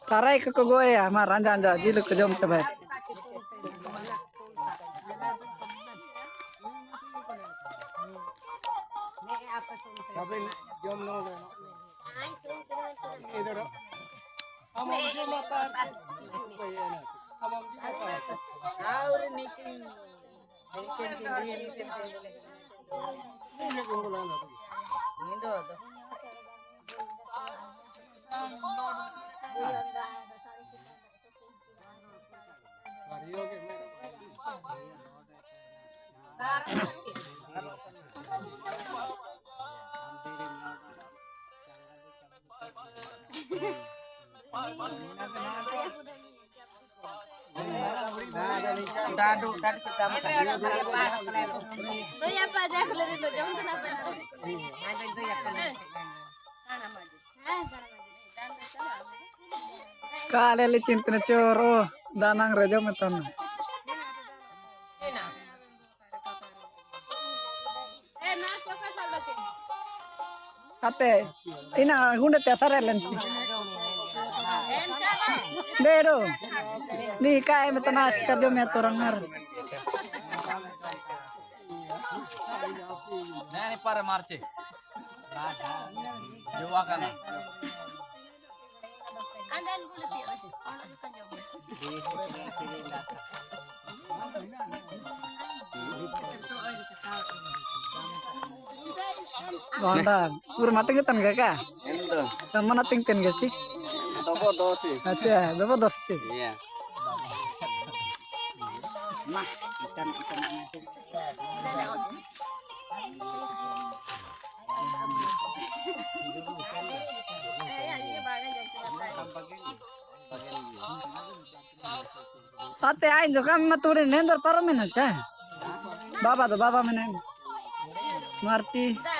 Tarai ke gue ya, marah anja jilu ke jom sebaik. Tapi jom no le. Ido. Amam di mata. Amam di mata. Ahora nikin. Ini kumpulan itu. Indo to. Mario ke Dadu tadi kita makan. तो या पा जा ले रे तो जम तो ना पे Ada itu ya kan. Sana maju. Kale li cinta coro, danang rejo meton. Ena. ना चोका चल बचे Ate, ina hunde te sare lensi. एंटा बा Dedo, ni kai meton as kerjo me torang ngar. Ini para marce. Jawa kana. अंदर गुले पियो और तो जम Gondang, pur mateng ketan gak kah? Endo. Teman ating ten gak sih? Toko dosi. Acha, dapat dos sih. Iya. Mah, ikan nasi. या ये बागे जम Ate ain jo kam maturi nendor paro mena cha. Baba do baba menen. Marti. दा